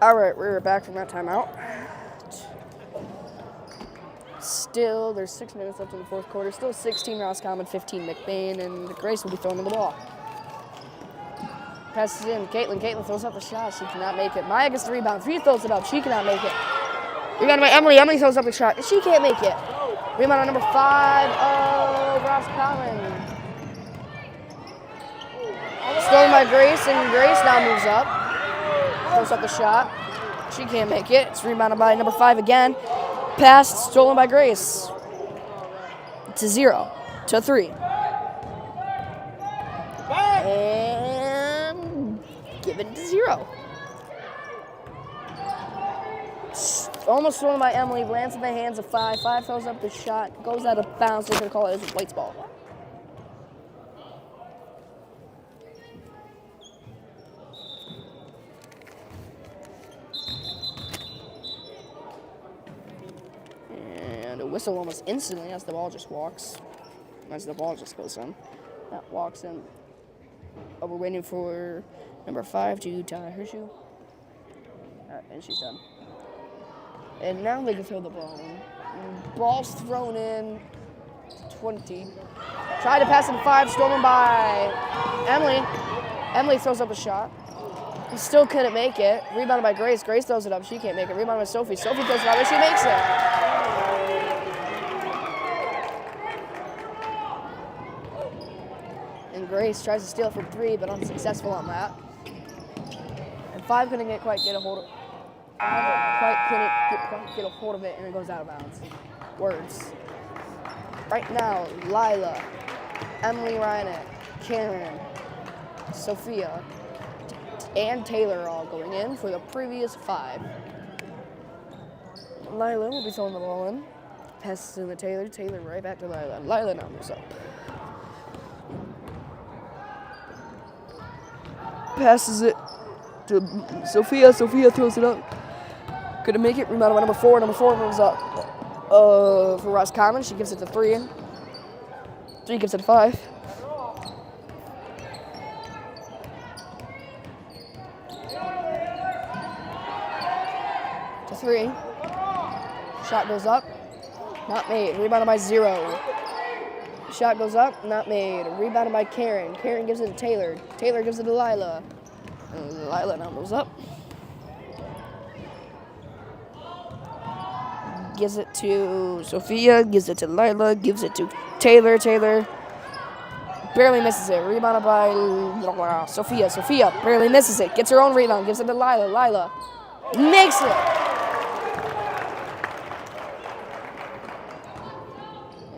All right, we're back from that timeout. Still, there's 6 minutes left in the fourth quarter. Still 16 Roscommon, 15 McBain, and Grace will be throwing the ball. Passes in. Caitlin throws up the shot. She cannot make it. Maya gets the rebound. 3 throws it up. She cannot make it. Rebounded by Emily. Emily throws up the shot. She can't make it. Rebound on number 5 of Roscommon. Stolen by Grace, and Grace now moves up. Throws up the shot. She can't make it. It's rebounded by number 5 again. Passed, stolen by Grace. To 0. To 3. And given to 0. Almost stolen by Emily. Lands in the hands of 5. 5 throws up the shot. Goes out of bounds. They're going to call it as a White's ball. Whistle almost instantly as the ball just walks. As the ball just goes in. That walks in. Oh, we're waiting for number 5 to tie her shoe. And she's done. And now they can throw the ball in. Ball's thrown in. 20. Tried to pass it to 5, stolen by Emily. Emily throws up a shot. He still couldn't make it. Rebounded by Grace. Grace throws it up. She can't make it. Rebounded by Sophie. Sophie throws it up, and she makes it. And Grace tries to steal from 3, but unsuccessful on that. And 5 couldn't quite get a hold of it, and it goes out of bounds. Words. Right now, Lila, Emily Ryanek, Karen, Sophia, and Taylor all going in for the previous 5. Lila will be throwing the ball in. Passes to the Taylor. Taylor right back to Lila. Lila now moves up. Passes it to Sophia. Sophia throws it up. Couldn't make it. Rebound by number 4. Number 4 moves up. For Roscommon, she gives it to 3. 3 gives it to 5. To 3. Shot goes up. Not made. Rebounded by 0. Shot goes up. Not made. Rebounded by Karen. Karen gives it to Taylor. Taylor gives it to Lila. And Lila now moves up. Gives it to Sophia. Gives it to Lila. Gives it to Taylor. Taylor barely misses it. Rebounded by Sophia. Sophia barely misses it. Gets her own rebound. Gives it to Lila. Lila makes it.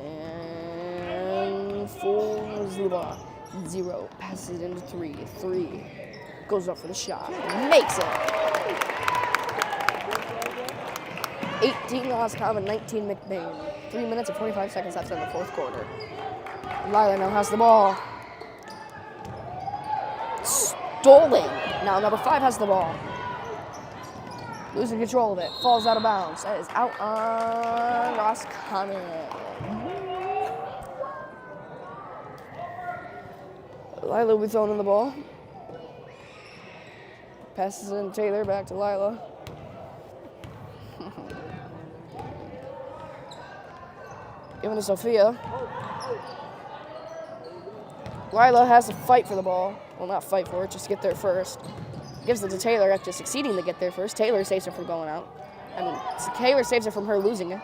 And 4-0. Passes it into 3. 3 goes up for the shot. Makes it. 18 Roscommon, 19 McBain. 3 minutes and 45 seconds left in the 4th quarter. Lila now has the ball. Stolen. Now number 5 has the ball. Losing control of it. Falls out of bounds. That is out on Roscommon. Lila will be throwing in the ball. Passes in Taylor back to Lila. Giving to Sophia. Lila has to fight for the ball. Well, not fight for it, just get there first. Gives it to Taylor after succeeding to get there first. Taylor saves her from going out. Taylor saves her from her losing it.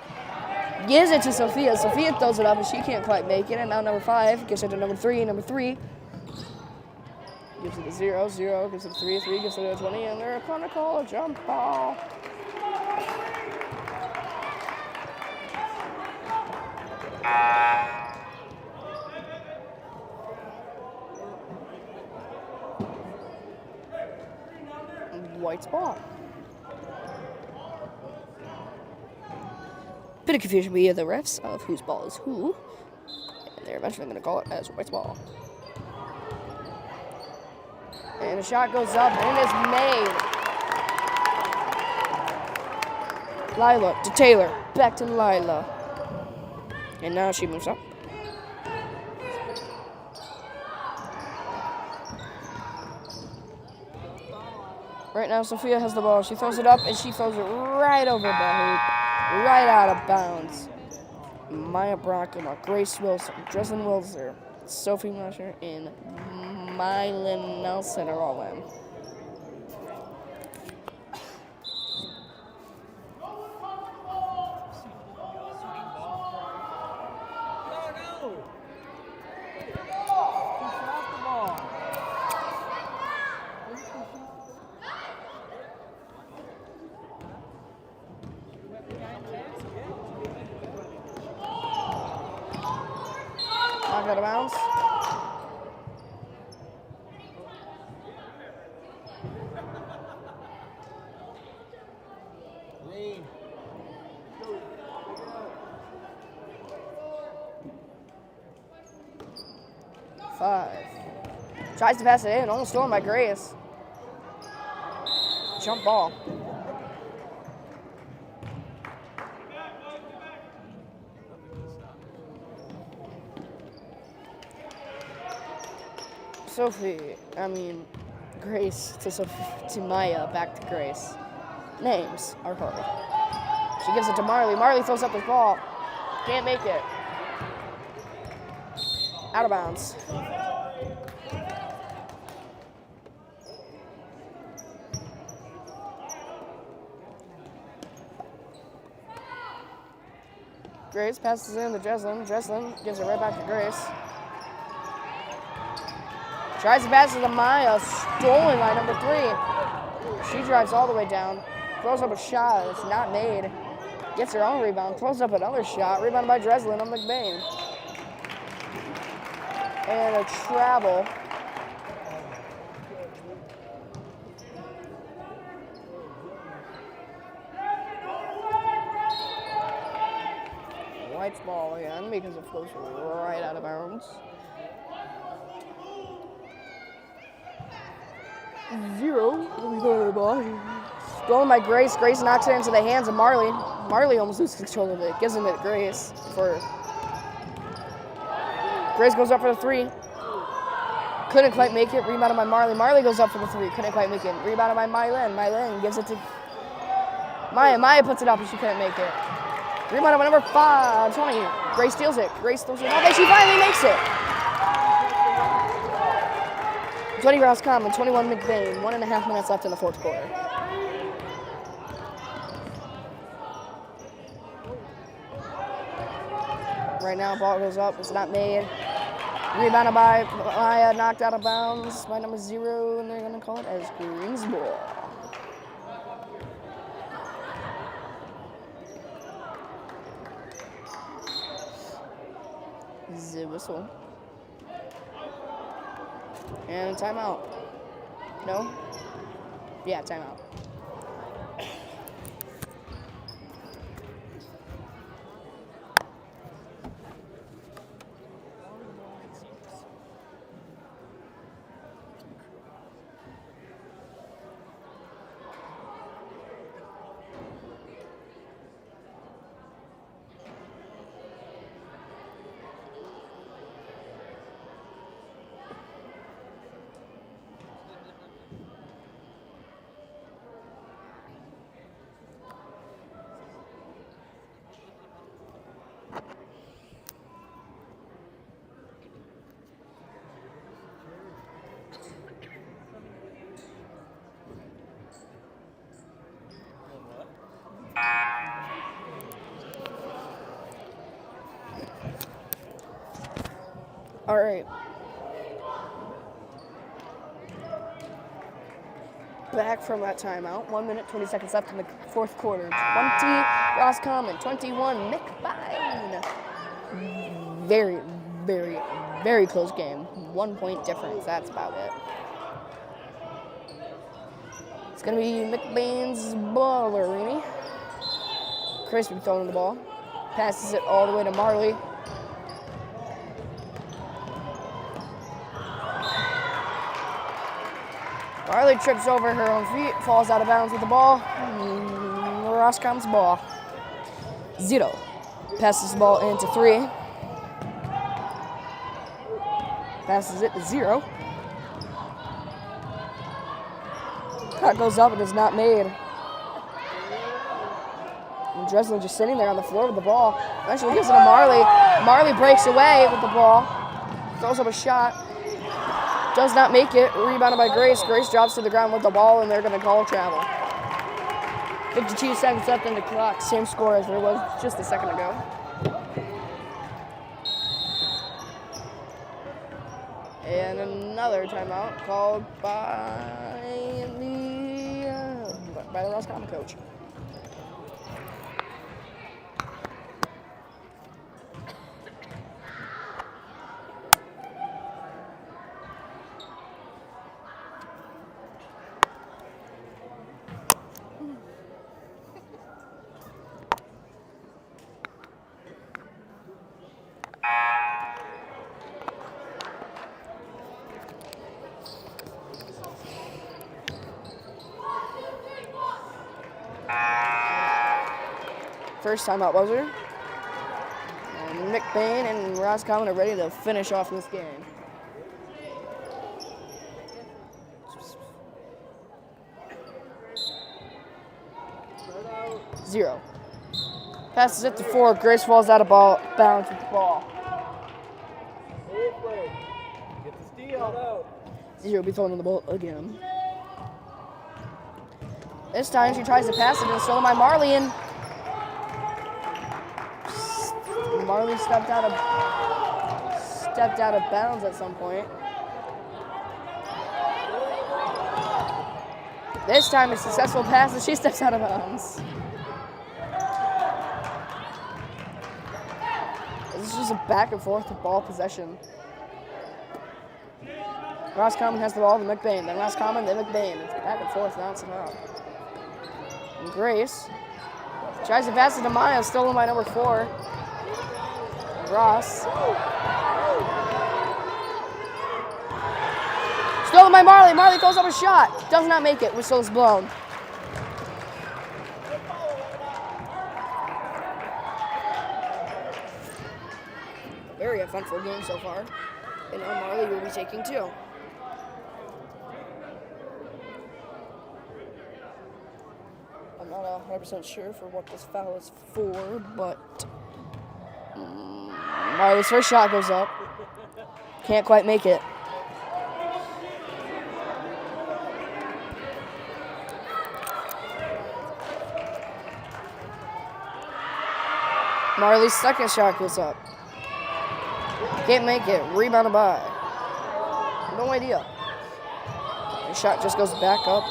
Gives it to Sophia. Sophia throws it up and she can't quite make it. And now number 5 gives it to number 3. Number 3 gives it to 0. 0 gives it to 3. 3 gives it to 20. And they're going to call a jump ball. White's ball. Bit of confusion via the refs of whose ball is who. And they're eventually going to call it as White's ball. And the shot goes up and it's made. Lila to Taylor. Back to Lila. And now she moves up. Right now, Sophia has the ball. She throws it up, and she throws it right over the hoop, right out of bounds. Maya Brockema, Grace Wilson, Dreslin Wilson, Sophie Musher, and Mylin Nelson are all in. Knocked out of bounds. Tries to pass it in, almost stolen by Grace. Jump ball. Grace to Maya, back to Grace. Names are hard. She gives it to Marley. Marley throws up his ball. Can't make it. Out of bounds. Grace passes in to Dreslin. Dreslin gives it right back to Grace. Tries to pass it to Maya, stolen by number 3. She drives all the way down, throws up a shot, it's not made. Gets her own rebound, throws up another shot, rebounded by Dreslin on McBain. And a travel again because it flows right out of bounds. 0. Stolen by Grace. Grace knocks it into the hands of Marley. Marley almost loses control of it. Gives him to Grace. Grace goes up for the 3. Couldn't quite make it. Rebounded by Marley. Marley goes up for the 3. Couldn't quite make it. Rebounded by Mylin. Mylin gives it to Maya. Maya puts it up and she couldn't make it. Rebounded by number 5, 20. Grace steals it. Grace steals it. And she finally makes it. 20 Roscommon, 21 McBain. 1.5 minutes left in the 4th quarter. Right now, ball goes up. It's not made. Rebounded by Maya, knocked out of bounds by number 0, and they're going to call it as Green's ball. The whistle. And timeout. No? Yeah, timeout. All right. Back from that timeout. 1 minute, 20 seconds left in the 4th quarter. 20 Roscommon, 21 McBain. Very, very, very close game. 1 point difference. That's about it. It's going to be McBain's ball, Larini. Chris will be throwing the ball. Passes it all the way to Marley. Marley trips over her own feet, falls out of bounds with the ball. Roscommon's ball. 0. Passes the ball into 3. Passes it to 0. Shot goes up and is not made. And Dreslin just sitting there on the floor with the ball. Eventually gives it to Marley. Marley breaks away with the ball. Throws up a shot. Does not make it. Rebounded by Grace. Grace drops to the ground with the ball, and they're going to call travel. 52 seconds left in the clock. Same score as there was just a second ago. And another timeout called by the Roscommon coach. First timeout buzzer. And McBain and Roscommon are ready to finish off this game. Zero. Passes it to 4. Grace falls out of bounds with the ball. Get the steal. 0 will be throwing on the ball again. This time she tries to pass it and stolen by Marley, and Marley stepped out of bounds at some point. This time a successful pass and she steps out of bounds. This is just a back and forth ball possession. Roscommon has the ball to McBain, then Roscommon, then McBain. It's back and forth, bouncing out. And Grace tries to pass it to Maya, stolen by number 4. cross. Stolen by Marley. Marley throws up a shot. Does not make it. Whistle is blown. Very eventful game so far. And now Marley will be taking 2. I'm not 100% sure for what this foul is for, but Marley's first shot goes up. Can't quite make it. Marley's second shot goes up. Can't make it. Rebounded by. No idea. The shot just goes back up.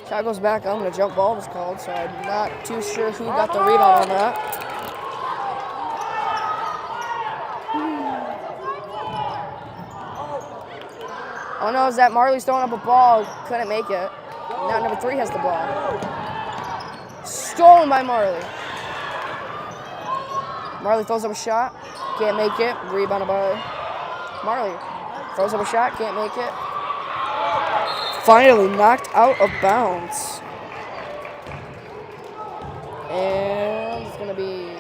Shot goes back up and a jump ball was called, so I'm not too sure who got the rebound on that. Oh no, is that Marley's throwing up a ball. Couldn't make it. Now number 3 has the ball. Stolen by Marley. Marley throws up a shot. Can't make it. Rebounded by Marley. Throws up a shot. Can't make it. Finally knocked out of bounds. And it's going to be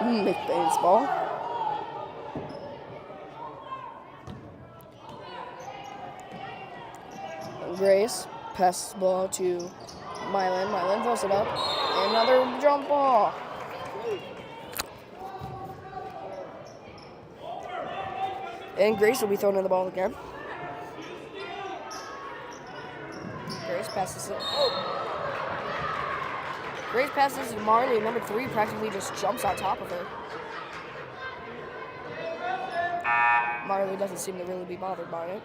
McBain's ball. And Grace passes the ball to Mylan. Mylan throws it up. Another jump ball. And Grace will be throwing in the ball again. Grace passes it. Grace passes to Marley, and number 3 practically just jumps on top of her. Marley doesn't seem to really be bothered by it.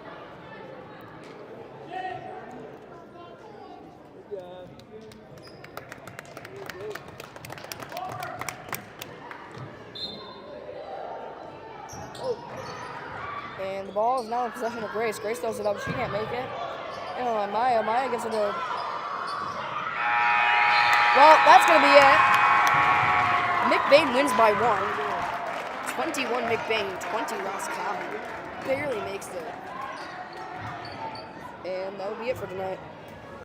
And the ball is now in possession of Grace. Grace throws it up. She can't make it. And Maya. Maya gets it to... Well, that's going to be it. McBain wins by 1. 21 McBain, 20 Roscommon. Barely makes it. And that will be it for tonight.